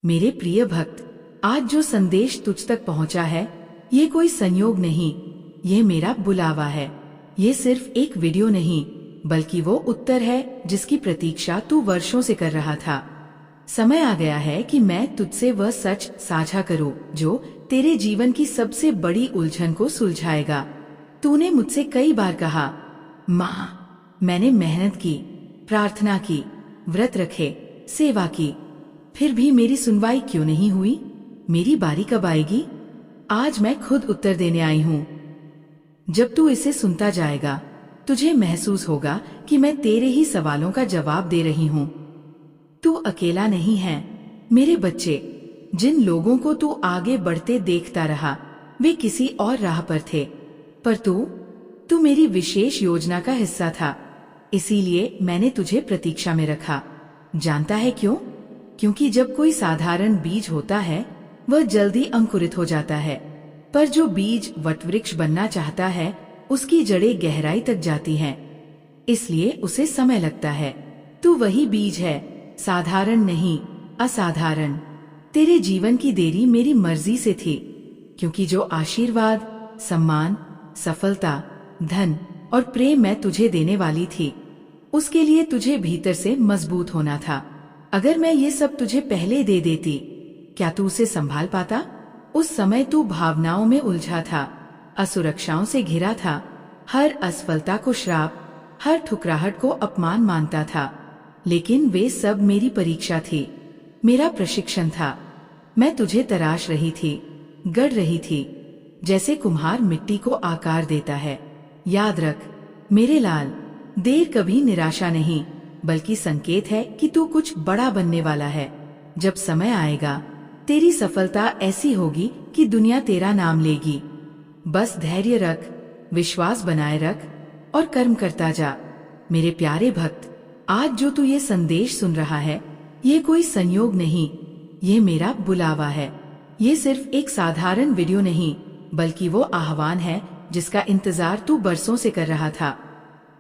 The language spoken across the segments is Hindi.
मेरे प्रिय भक्त, आज जो संदेश तुझ तक पहुंचा है, ये कोई संयोग नहीं, ये मेरा बुलावा है। ये सिर्फ एक वीडियो नहीं, बल्कि वो उत्तर है जिसकी प्रतीक्षा तू वर्षों से कर रहा था। समय आ गया है कि मैं तुझसे वह सच साझा करूं जो तेरे जीवन की सबसे बड़ी उलझन को सुलझाएगा। तूने मुझसे कई बार कहा, माँ, मैंने मेहनत की, प्रार्थना की, व्रत रखे, सेवा की, फिर भी मेरी सुनवाई क्यों नहीं हुई? मेरी बारी कब आएगी? आज मैं खुद उत्तर देने आई हूँ। जब तू इसे सुनता जाएगा, तुझे महसूस होगा कि मैं तेरे ही सवालों का जवाब दे रही हूँ। तू अकेला नहीं है। मेरे बच्चे, जिन लोगों को तू आगे बढ़ते देखता रहा, वे किसी और राह पर थे, पर तू मेरी विशेष योजना का हिस्सा था। इसीलिए मैंने तुझे प्रतीक्षा में रखा। जानता है क्यों? क्योंकि जब कोई साधारण बीज होता है, वह जल्दी अंकुरित हो जाता है, पर जो बीज वटवृक्ष बनना चाहता है, उसकी जड़ें गहराई तक जाती हैं। इसलिए उसे समय लगता है। तू वही बीज है, साधारण नहीं, असाधारण। तेरे जीवन की देरी मेरी मर्जी से थी, क्योंकि जो आशीर्वाद, सम्मान, सफलता, धन और प्रेम मैं तुझे देने वाली थी, उसके लिए तुझे भीतर से मजबूत होना था। अगर मैं ये सब तुझे पहले दे देती, क्या तू उसे संभाल पाता? उस समय तू भावनाओं में उलझा था, असुरक्षाओं से घिरा था, हर असफलता को श्राप, हर ठुकराहट को अपमान मानता था। लेकिन वे सब मेरी परीक्षा थी, मेरा प्रशिक्षण था। मैं तुझे तराश रही थी, गढ़ रही थी, जैसे कुम्हार मिट्टी को आकार देता है। याद रख मेरे लाल, देर कभी निराशा नहीं, बल्कि संकेत है कि तू कुछ बड़ा बनने वाला है। जब समय आएगा, तेरी सफलता ऐसी होगी कि दुनिया तेरा नाम लेगी। बस धैर्य रख, विश्वास बनाए रख और कर्म करता जा। मेरे प्यारे भक्त, आज जो तू ये संदेश सुन रहा है, ये कोई संयोग नहीं, ये मेरा बुलावा है। ये सिर्फ एक साधारण वीडियो नहीं, बल्कि वो आह्वान है जिसका इंतजार तू बरसों से कर रहा था।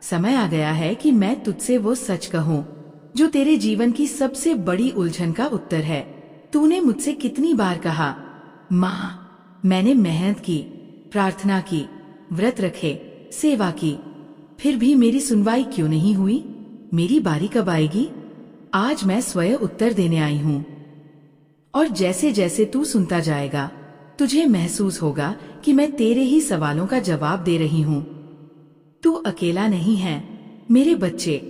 समय आ गया है कि मैं तुझसे वो सच कहूँ जो तेरे जीवन की सबसे बड़ी उलझन का उत्तर है। तूने मुझसे कितनी बार कहा, माँ, मैंने मेहनत की, प्रार्थना की, व्रत रखे, सेवा की, फिर भी मेरी सुनवाई क्यों नहीं हुई? मेरी बारी कब आएगी? आज मैं स्वयं उत्तर देने आई हूँ। और जैसे जैसे तू सुनता जाएगा, तुझे महसूस होगा कि मैं तेरे ही सवालों का जवाब दे रही हूँ। तू अकेला नहीं है। मेरे बच्चे,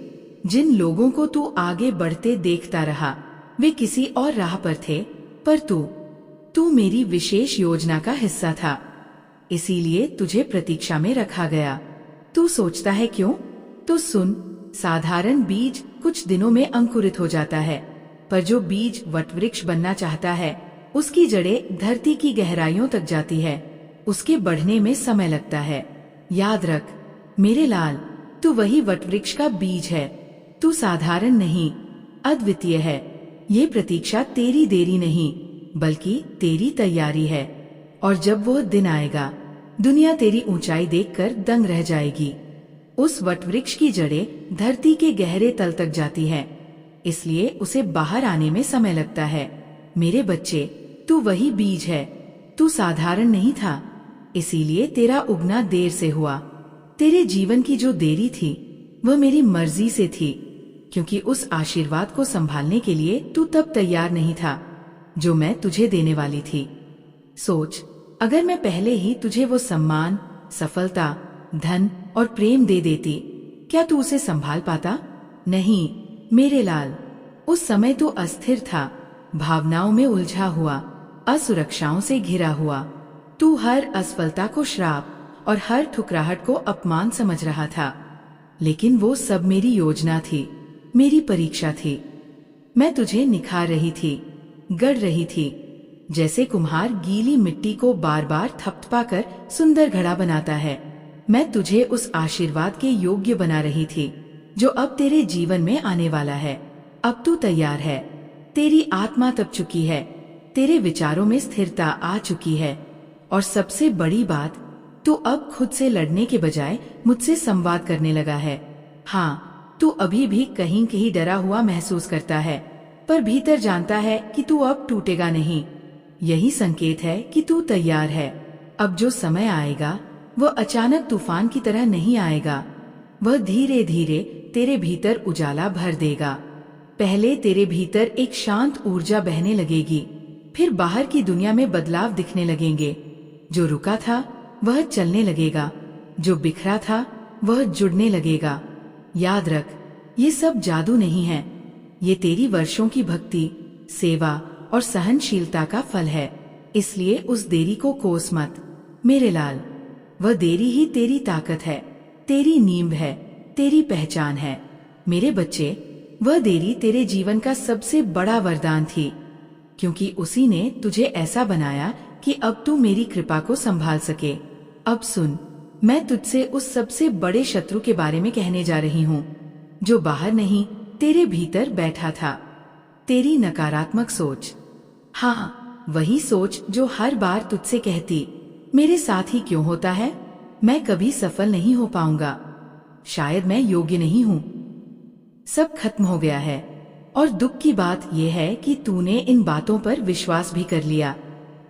जिन लोगों को तू आगे बढ़ते देखता रहा, वे किसी और राह पर थे, पर तू मेरी विशेष योजना का हिस्सा था। इसीलिए तुझे प्रतीक्षा में रखा गया। तू सोचता है क्यों? तो सुन, साधारण बीज कुछ दिनों में अंकुरित हो जाता है, पर जो बीज वटवृक्ष बनना चाहता है, उसकी जड़ें धरती की गहराइयों तक जाती है। उसके बढ़ने में समय लगता है। याद रख मेरे लाल, तू वही वटवृक्ष का बीज है। तू साधारण नहीं, अद्वितीय है। ये प्रतीक्षा तेरी देरी नहीं, बल्कि तेरी तैयारी है। और जब वो दिन आएगा, दुनिया तेरी ऊंचाई देखकर दंग रह जाएगी। उस वटवृक्ष की जड़ें धरती के गहरे तल तक जाती हैं, इसलिए उसे बाहर आने में समय लगता है। मेरे बच्चे, तू वही बीज है। तू साधारण नहीं था, इसीलिए तेरा उगना देर से हुआ। तेरे जीवन की जो देरी थी, वह मेरी मर्जी से थी, क्योंकि उस आशीर्वाद को संभालने के लिए तू तब तैयार नहीं था जो मैं तुझे देने वाली थी। सोच, अगर मैं पहले ही तुझे वो सम्मान, सफलता, धन और प्रेम दे देती, क्या तू उसे संभाल पाता? नहीं मेरे लाल, उस समय तू अस्थिर था, भावनाओं में उलझा हुआ, असुरक्षाओं से घिरा हुआ। तू हर असफलता को श्राप और हर ठुकराहट को अपमान समझ रहा था। लेकिन वो सब मेरी योजना थी, मेरी परीक्षा थी। मैं तुझे निखार रही थी, गढ़ रही थी, जैसे कुम्हार गीली मिट्टी को बार बार थपथपाकर सुंदर घड़ा बनाता है। मैं तुझे उस आशीर्वाद के योग्य बना रही थी जो अब तेरे जीवन में आने वाला है। अब तू तैयार है। तेरी आत्मा तप चुकी है, तेरे विचारों में स्थिरता आ चुकी है, और सबसे बड़ी बात, तू अब खुद से लड़ने के बजाय मुझसे संवाद करने लगा है। हाँ, तू अभी भी कहीं कहीं डरा हुआ महसूस करता है, पर भीतर जानता है कि तू अब टूटेगा नहीं। यही संकेत है कि तू तैयार है। अब जो समय आएगा वह अचानक तूफान की तरह नहीं आएगा, वह धीरे धीरे तेरे भीतर उजाला भर देगा। पहले तेरे भीतर एक शांत ऊर्जा बहने लगेगी, फिर बाहर की दुनिया में बदलाव दिखने लगेंगे। जो रुका था वह चलने लगेगा, जो बिखरा था वह जुड़ने लगेगा। याद रख, ये सब जादू नहीं है, ये तेरी वर्षों की भक्ति, सेवा और सहनशीलता का फल है। इसलिए उस देरी को कोस मत मेरे लाल। वह देरी ही तेरी ताकत है, तेरी नींव है, तेरी पहचान है। मेरे बच्चे, वह देरी तेरे जीवन का सबसे बड़ा वरदान थी, क्योंकि उसी ने तुझे ऐसा बनाया कि अब तू मेरी कृपा को संभाल सके। अब सुन, मैं तुझसे उस सबसे बड़े शत्रु के बारे में कहने जा रही हूँ, जो बाहर नहीं तेरे भीतर बैठा था। तेरी नकारात्मक सोच। हाँ, वही सोच जो हर बार तुझसे कहती, मेरे साथ ही क्यों होता है, मैं कभी सफल नहीं हो पाऊंगा, शायद मैं योग्य नहीं हूँ। सब खत्म हो गया है। और दुख की बात यह है कि तूने इन बातों पर विश्वास भी कर लिया।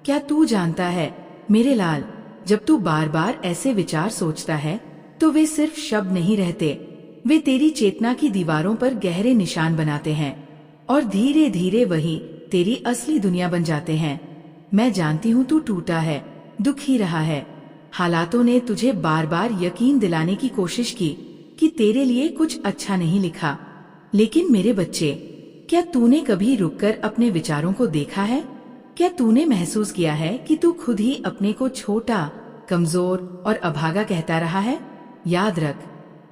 क्या तू जानता है मेरे लाल, जब तू बार बार ऐसे विचार सोचता है तो वे सिर्फ शब्द नहीं रहते, वे तेरी चेतना की दीवारों पर गहरे निशान बनाते हैं और धीरे धीरे वही तेरी असली दुनिया बन जाते हैं। मैं जानती हूँ तू टूटा है, दुखी रहा है। हालातों ने तुझे बार बार यकीन दिलाने की कोशिश की कि तेरे लिए कुछ अच्छा नहीं लिखा। लेकिन मेरे बच्चे, क्या तूने कभी रुककर अपने विचारों को देखा है? क्या तूने महसूस किया है कि तू खुद ही अपने को छोटा, कमजोर और अभागा कहता रहा है? याद रख,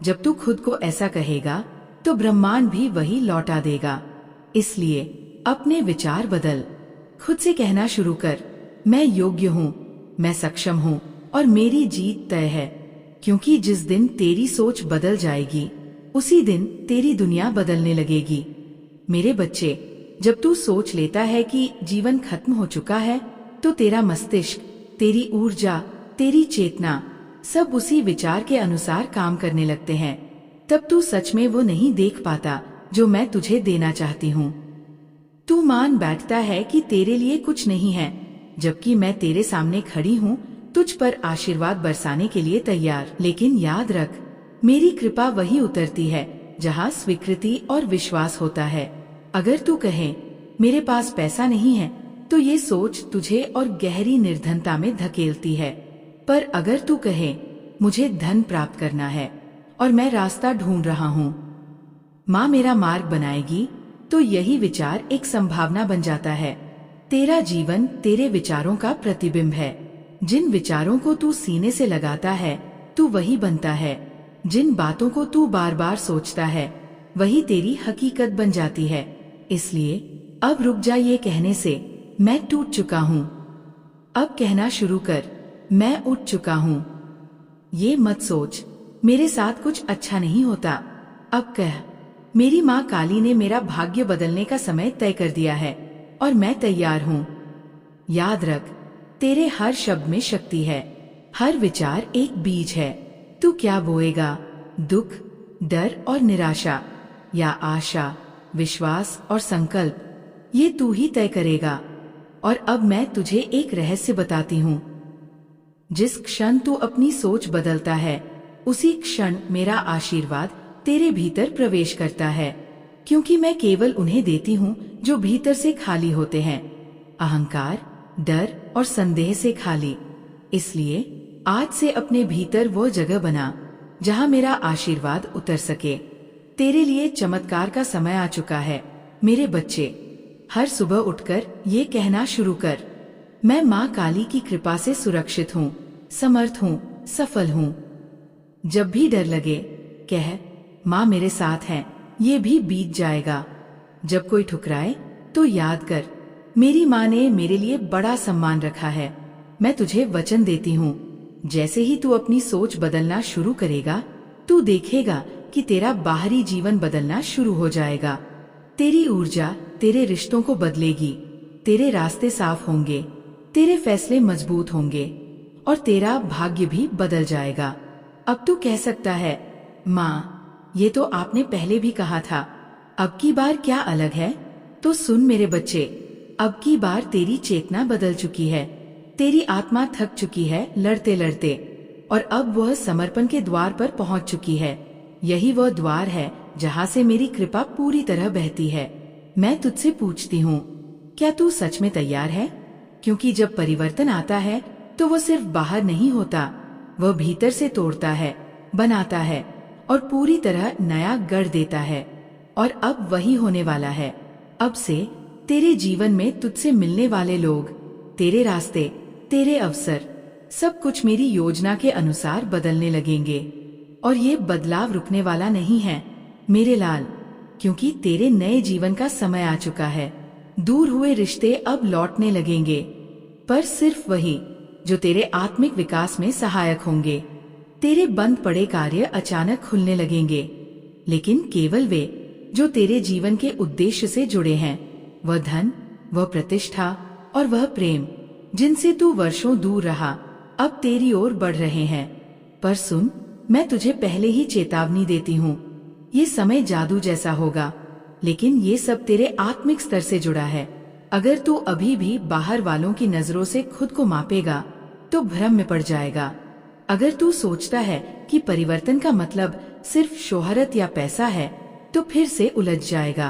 जब तू खुद को ऐसा कहेगा तो ब्रह्मांड भी वही लौटा देगा। इसलिए अपने विचार बदल, खुद से कहना शुरू कर, मैं योग्य हूँ, मैं सक्षम हूँ और मेरी जीत तय है। क्योंकि जिस दिन तेरी सोच बदल जाएगी, उसी दिन तेरी दुनिया बदलने लगेगी। मेरे बच्चे, जब तू सोच लेता है कि जीवन खत्म हो चुका है, तो तेरा मस्तिष्क, तेरी ऊर्जा, तेरी चेतना सब उसी विचार के अनुसार काम करने लगते हैं। तब तू सच में वो नहीं देख पाता जो मैं तुझे देना चाहती हूँ। तू मान बैठता है कि तेरे लिए कुछ नहीं है, जबकि मैं तेरे सामने खड़ी हूँ, तुझ पर आशीर्वाद बरसाने के लिए तैयार। लेकिन याद रख, मेरी कृपा वही उतरती है जहाँ स्वीकृति और विश्वास होता है। अगर तू कहे मेरे पास पैसा नहीं है, तो ये सोच तुझे और गहरी निर्धनता में धकेलती है। पर अगर तू कहे मुझे धन प्राप्त करना है और मैं रास्ता ढूंढ रहा हूँ, माँ मेरा मार्ग बनाएगी, तो यही विचार एक संभावना बन जाता है। तेरा जीवन तेरे विचारों का प्रतिबिंब है। जिन विचारों को तू सीने से लगाता है, तू वही बनता है। जिन बातों को तू बार बार सोचता है, वही तेरी हकीकत बन जाती है। इसलिए अब रुक जा ये कहने से, मैं टूट चुका हूँ। अब कहना शुरू कर, मैं उठ चुका हूँ। ये मत सोच मेरे साथ कुछ अच्छा नहीं होता। अब कह, मेरी माँ काली ने मेरा भाग्य बदलने का समय तय कर दिया है और मैं तैयार हूँ। याद रख, तेरे हर शब्द में शक्ति है, हर विचार एक बीज है। तू क्या बोएगा, दुख, डर और निराशा, या आशा, विश्वास और संकल्प, ये तू ही तय करेगा। और अब मैं तुझे एक रहस्य बताती हूँ। जिस क्षण तू अपनी सोच बदलता है, उसी क्षण मेरा आशीर्वाद तेरे भीतर प्रवेश करता है। क्योंकि मैं केवल उन्हें देती हूँ जो भीतर से खाली होते हैं, अहंकार, डर और संदेह से खाली। इसलिए आज से अपने भीतर वो जगह बना जहाँ मेरा आशीर्वाद उतर सके। तेरे लिए चमत्कार का समय आ चुका है मेरे बच्चे। हर सुबह उठकर ये कहना शुरू कर, मैं माँ काली की कृपा से सुरक्षित हूँ, समर्थ हूँ, सफल हूँ। जब भी डर लगे, कह, माँ मेरे साथ है, ये भी बीत जाएगा। जब कोई ठुकराए तो याद कर, मेरी माँ ने मेरे लिए बड़ा सम्मान रखा है। मैं तुझे वचन देती हूँ, जैसे ही तू अपनी सोच बदलना शुरू करेगा, तू देखेगा कि तेरा बाहरी जीवन बदलना शुरू हो जाएगा। तेरी ऊर्जा तेरे रिश्तों को बदलेगी, तेरे रास्ते साफ होंगे, तेरे फैसले मजबूत होंगे और तेरा भाग्य भी बदल जाएगा। अब तू कह सकता है, माँ ये तो आपने पहले भी कहा था, अब की बार क्या अलग है? तो सुन मेरे बच्चे, अब की बार तेरी चेतना बदल चुकी है। तेरी आत्मा थक चुकी है लड़ते लड़ते, और अब वह समर्पण के द्वार पर पहुंच चुकी है। यही वह द्वार है जहां से मेरी कृपा पूरी तरह बहती है। मैं तुझसे पूछती हूँ, क्या तू सच में तैयार है? क्योंकि जब परिवर्तन आता है तो वह सिर्फ बाहर नहीं होता, वह भीतर से तोड़ता है, बनाता है और पूरी तरह नया गढ़ देता है। और अब वही होने वाला है। अब से तेरे जीवन में तुझसे मिलने वाले लोग, तेरे रास्ते, तेरे अवसर, सब कुछ मेरी योजना के अनुसार बदलने लगेंगे। और ये बदलाव रुकने वाला नहीं है मेरे लाल, क्योंकि तेरे नए जीवन का समय आ चुका है। दूर हुए रिश्ते अब लौटने लगेंगे, पर सिर्फ वही जो तेरे आत्मिक विकास में सहायक होंगे। तेरे बंद पड़े कार्य अचानक खुलने लगेंगे, लेकिन केवल वे जो तेरे जीवन के उद्देश्य से जुड़े हैं। वह धन, वह प्रतिष्ठा और वह प्रेम जिनसे तू वर्षों दूर रहा, अब तेरी ओर बढ़ रहे हैं। पर सुन, मैं तुझे पहले ही चेतावनी देती हूँ, ये समय जादू जैसा होगा, लेकिन ये सब तेरे आत्मिक स्तर से जुड़ा है। अगर तू अभी भी बाहर वालों की नजरों से खुद को मापेगा तो भ्रम में पड़ जाएगा। अगर तू सोचता है कि परिवर्तन का मतलब सिर्फ शोहरत या पैसा है तो फिर से उलझ जाएगा।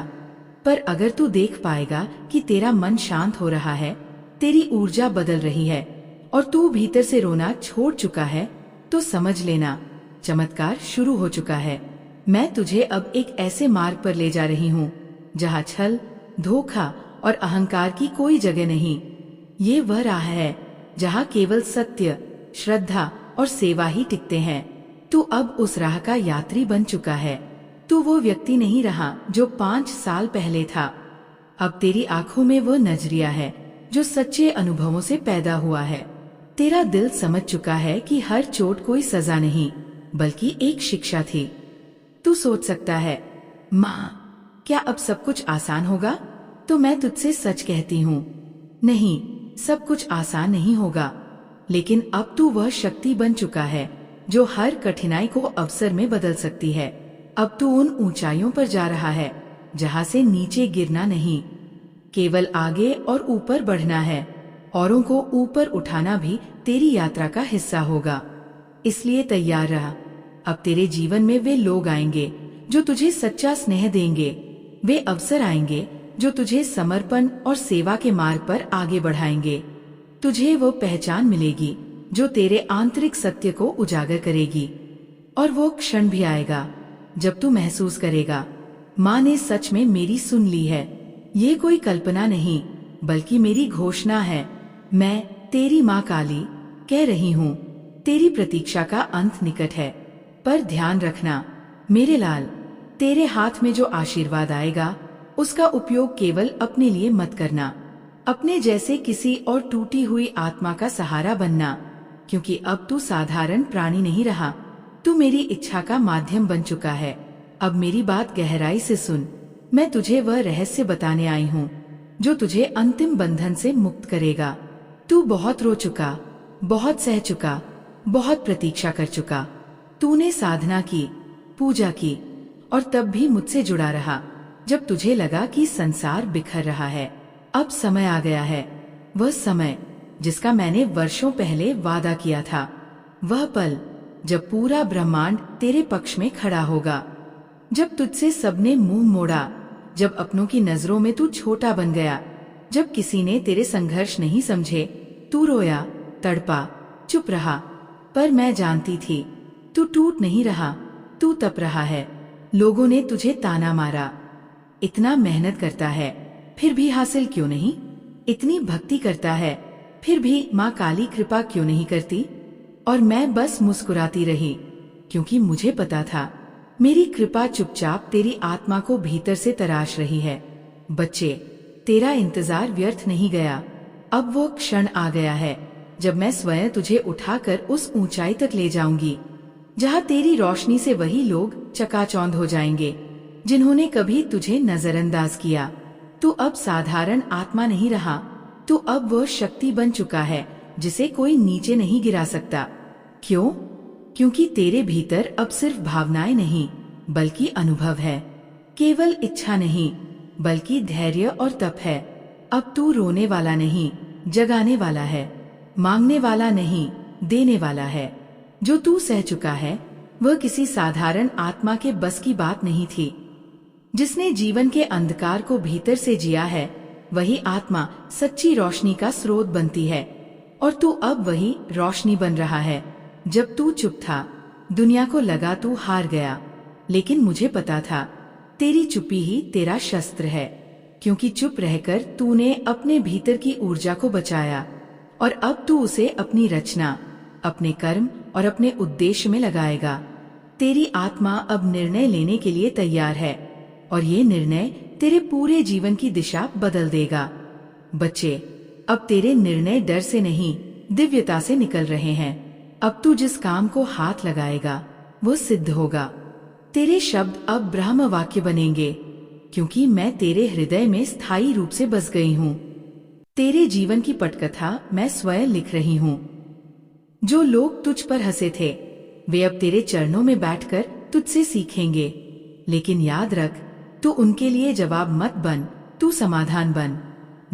पर अगर तू देख पाएगा कि तेरा मन शांत हो रहा है, तेरी ऊर्जा बदल रही है और तू भीतर से रोना छोड़ चुका है, तो समझ लेना चमत्कार शुरू हो चुका है। मैं तुझे अब एक ऐसे मार्ग पर ले जा रही हूँ जहाँ छल, धोखा और अहंकार की कोई जगह नहीं। ये वह राह है जहाँ केवल सत्य, श्रद्धा और सेवा ही टिकते हैं। तू अब उस राह का यात्री बन चुका है। तू वो व्यक्ति नहीं रहा जो 5 साल पहले था। अब तेरी आंखों में वो नजरिया है जो सच्चे अनुभवों से पैदा हुआ है। तेरा दिल समझ चुका है कि हर चोट कोई सजा नहीं, बल्कि एक शिक्षा थी। तू सोच सकता है, माँ, क्या अब सब कुछ आसान होगा? तो मैं तुझसे सच कहती हूँ, नहीं, सब कुछ आसान नहीं होगा। लेकिन अब तू वह शक्ति बन चुका है जो हर कठिनाई को अवसर में बदल सकती है। अब तू उन ऊंचाइयों पर जा रहा है जहाँ से नीचे गिरना नहीं, केवल आगे और ऊपर बढ़ना है। औरों को ऊपर उठाना भी तेरी यात्रा का हिस्सा होगा। इसलिए तैयार रहा। अब तेरे जीवन में वे लोग आएंगे जो तुझे सच्चा स्नेह देंगे। वे अवसर आएंगे जो तुझे समर्पण और सेवा के मार्ग पर आगे बढ़ाएंगे। तुझे वो पहचान मिलेगी जो तेरे आंतरिक सत्य को उजागर करेगी। और वो क्षण भी आएगा जब तू महसूस करेगा, माँ ने सच में मेरी सुन ली है। ये कोई कल्पना नहीं, बल्कि मेरी घोषणा है। मैं तेरी माँ काली कह रही हूँ, तेरी प्रतीक्षा का अंत निकट है। पर ध्यान रखना मेरे लाल, तेरे हाथ में जो आशीर्वाद आएगा उसका उपयोग केवल अपने लिए मत करना। अपने जैसे किसी और टूटी हुई आत्मा का सहारा बनना, क्योंकि अब तू साधारण प्राणी नहीं रहा, तू मेरी इच्छा का माध्यम बन चुका है। अब मेरी बात गहराई से सुन। मैं तुझे वह रहस्य बताने आई हूँ जो तुझे अंतिम बंधन से मुक्त करेगा। तू बहुत रो चुका, बहुत सह चुका, बहुत प्रतीक्षा कर चुका। तूने साधना की, पूजा की और तब भी मुझसे जुड़ा रहा जब तुझे लगा कि संसार बिखर रहा है। अब समय आ गया है, वह समय जिसका मैंने वर्षों पहले वादा किया था। वह पल जब पूरा ब्रह्मांड तेरे पक्ष में खड़ा होगा, जब तुझसे सबने मुंह मोड़ा, जब अपनों की नजरों में तू छोटा बन गया, जब किसी ने तेरे संघर्ष नहीं समझे। तू रोया, तड़पा, चुप रहा, पर मैं जानती थी तू टूट नहीं रहा, तू तप रहा है। लोगों ने तुझे ताना मारा, इतना मेहनत करता है फिर भी हासिल क्यों नहीं? इतनी भक्ति करता है फिर भी माँ काली कृपा क्यों नहीं करती? और मैं बस मुस्कुराती रही, क्योंकि मुझे पता था मेरी कृपा चुपचाप तेरी आत्मा को भीतर से तराश रही है। बच्चे, तेरा इंतजार व्यर्थ नहीं गया। अब वो क्षण आ गया है जब मैं स्वयं तुझे उठाकर उस ऊंचाई तक ले जाऊंगी जहाँ तेरी रोशनी से वही लोग चकाचौंध हो जाएंगे जिन्होंने कभी तुझे नजरअंदाज किया। तू अब साधारण आत्मा नहीं रहा, तू अब वो शक्ति बन चुका है जिसे कोई नीचे नहीं गिरा सकता। क्यों? क्योंकि तेरे भीतर अब सिर्फ भावनाएं नहीं, बल्कि अनुभव है। केवल इच्छा नहीं, बल्कि धैर्य और तप है। अब तू रोने वाला नहीं, जगाने वाला है, मांगने वाला नहीं, देने वाला है। जो तू सह चुका है वह किसी साधारण आत्मा के बस की बात नहीं थी। जिसने जीवन के अंधकार को भीतर से जिया है वही आत्मा सच्ची रोशनी का स्रोत बनती है, और तू अब वही रोशनी बन रहा है। जब तू चुप था दुनिया को लगा तू हार गया, लेकिन मुझे पता था तेरी चुप्पी ही तेरा शस्त्र है, क्योंकि चुप रहकर तूने अपने भीतर की ऊर्जा को बचाया और अब तू उसे अपनी रचना, अपने कर्म और अपने उद्देश्य में लगाएगा। तेरी आत्मा अब निर्णय लेने के लिए तैयार है और ये निर्णय तेरे पूरे जीवन की दिशा बदल देगा। बच्चे, अब तेरे निर्णय डर से नहीं दिव्यता से निकल रहे हैं। अब तू जिस काम को हाथ लगाएगा वो सिद्ध होगा। तेरे शब्द अब ब्रह्म वाक्य बनेंगे, क्योंकि मैं तेरे हृदय में स्थायी रूप से बस गई हूँ। तेरे जीवन की पटकथा मैं स्वयं लिख रही हूँ। जो लोग तुझ पर हंसे थे वे अब तेरे चरणों में बैठकर तुझसे सीखेंगे, लेकिन याद रख, तू उनके लिए जवाब मत बन, तू समाधान बन।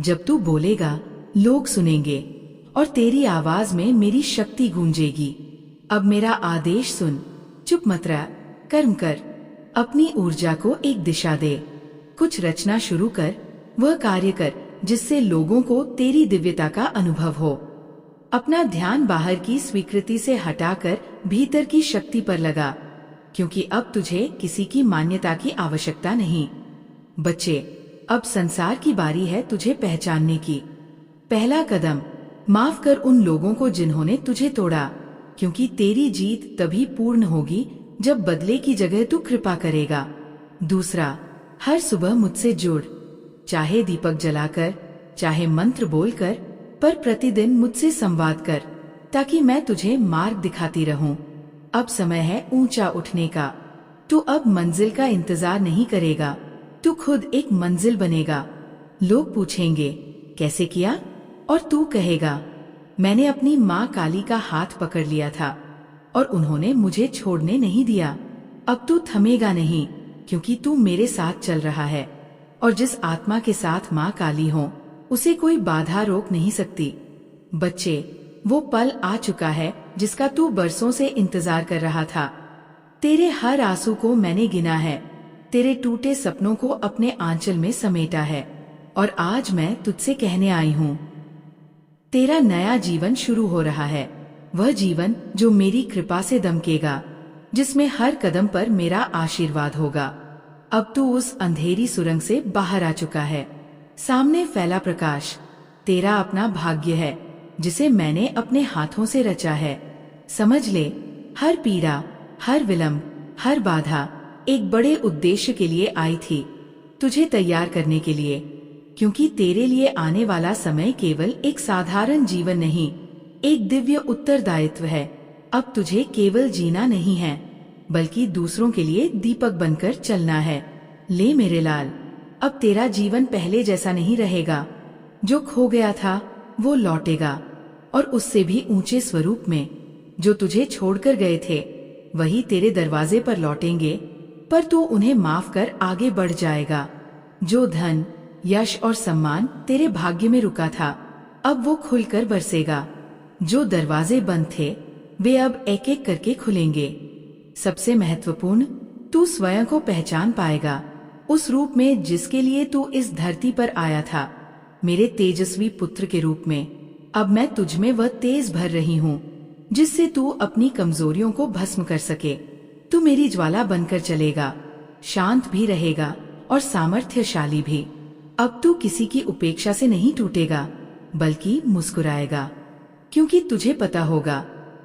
जब तू बोलेगा लोग सुनेंगे और तेरी आवाज में मेरी शक्ति गूंजेगी। अब मेरा आदेश सुन, चुप मत रह, कर्म कर, अपनी ऊर्जा को एक दिशा दे, कुछ रचना शुरू कर, वह कार्य कर जिससे लोगों को तेरी दिव्यता का अनुभव हो। अपना ध्यान बाहर की स्वीकृति से हटाकर भीतर की शक्ति पर लगा, क्योंकि अब तुझे किसी की मान्यता की आवश्यकता नहीं। बच्चे, अब संसार की बारी है तुझे पहचानने की। पहला कदम, माफ कर उन लोगों को जिन्होंने तुझे तोड़ा, क्योंकि तेरी जीत तभी पूर्ण होगी जब बदले की जगह तू कृपा करेगा। दूसरा, हर सुबह मुझसे जुड़, चाहे दीपक जलाकर, चाहे मंत्र बोलकर, पर प्रतिदिन मुझसे संवाद कर, ताकि मैं तुझे मार्ग दिखाती रहूं। अब समय है ऊंचा उठने का। तू अब मंजिल का इंतजार नहीं करेगा, तू खुद एक मंजिल बनेगा। लोग पूछेंगे कैसे किया, और तू कहेगा मैंने अपनी माँ काली का हाथ पकड़ लिया था और उन्होंने मुझे छोड़ने नहीं दिया। अब तू थमेगा नहीं, क्योंकि तू मेरे साथ चल रहा है, और जिस आत्मा के साथ माँ काली हो उसे कोई बाधा रोक नहीं सकती। बच्चे, वो पल आ चुका है जिसका तू बरसों से इंतजार कर रहा था। तेरे हर आंसू को मैंने गिना है, तेरे टूटे सपनों को अपने आंचल में समेटा है, और आज मैं तुझसे कहने आई हूँ, तेरा नया जीवन शुरू हो रहा है। वह जीवन जो मेरी कृपा से दमकेगा, जिसमें हर कदम पर मेरा आशीर्वाद होगा। अब तू उस अंधेरी सुरंग से बाहर आ चुका है। सामने फैला प्रकाश तेरा अपना भाग्य है, जिसे मैंने अपने हाथों से रचा है। समझ ले, हर पीड़ा, हर विलंब, हर बाधा एक बड़े उद्देश्य के लिए आई थी, तुझे तैयार करने के लिए। क्योंकि तेरे लिए आने वाला समय केवल एक साधारण जीवन नहीं, एक दिव्य उत्तरदायित्व है। अब तुझे केवल जीना नहीं है, बल्कि दूसरों के लिए दीपक बनकर चलना है। ले मेरे लाल, अब तेरा जीवन पहले जैसा नहीं रहेगा। जो खो गया था वो लौटेगा, और उससे भी ऊंचे स्वरूप में। जो तुझे छोड़कर गए थे वही तेरे दरवाजे पर लौटेंगे, पर तू उन्हें माफ कर आगे बढ़ जाएगा। जो धन, यश और सम्मान तेरे भाग्य में रुका था, अब वो खुलकर बरसेगा। जो दरवाजे बंद थे वे अब एक एक करके खुलेंगे। सबसे महत्वपूर्ण, तू स्वयं को पहचान पाएगा, उस रूप में जिसके लिए तू इस धरती पर आया था, मेरे तेजस्वी पुत्र के रूप में। अब मैं तुझ में वह तेज भर रही हूँ जिससे तू अपनी कमजोरियों को भस्म कर सके। तू मेरी ज्वाला बनकर चलेगा, शांत भी रहेगा और सामर्थ्यशाली भी। अब तू किसी की उपेक्षा से नहीं टूटेगा, बल्कि मुस्कुराएगा, क्योंकि तुझे पता होगा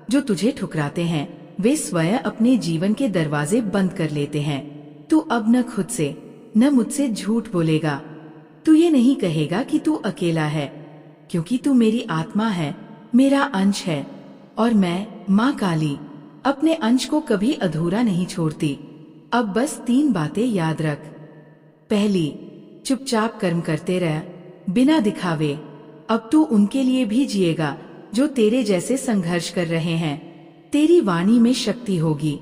जो तुझे ठुकराते हैं वे स्वयं अपने जीवन के दरवाजे बंद कर लेते हैं। तू अब न खुद से न मुझसे झूठ बोलेगा। तू ये नहीं कहेगा कि तू अकेला है, क्योंकि तू मेरी आत्मा है, मेरा अंश है, और मैं माँ काली अपने अंश को कभी अधूरा नहीं छोड़ती। अब बस 3 बातें याद रख। पहली, चुपचाप कर्म करते रह, बिना दिखावे। अब तू उनके लिए भी जिएगा जो तेरे जैसे संघर्ष कर रहे हैं। तेरी वाणी में शक्ति होगी,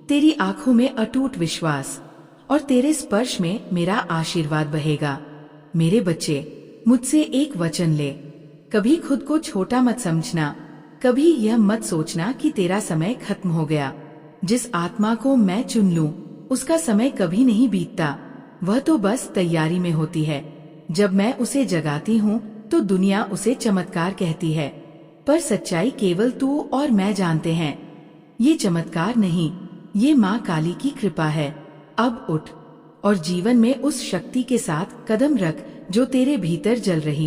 तेरी आंखों में अटूट विश्वास, और तेरे स्पर्श में मेरा आशीर्वाद बहेगा। मेरे बच्चे, मुझसे एक वचन ले। कभी खुद को छोटा मत समझना, कभी यह मत सोचना कि तेरा समय खत्म हो गया। जिस आत्मा को मैं चुन लूं, उसका समय कभी नहीं बीतता, वह तो बस तैयारी में होती है। जब मैं उसे जगाती हूँ तो दुनिया उसे चमत्कार कहती है, पर सच्चाई केवल तू और मैं जानते हैं। ये चमत्कार नहीं, ये माँ काली की कृपा है। अब उठ और जीवन में उस शक्ति के साथ कदम रख जो तेरे भीतर जल रही है।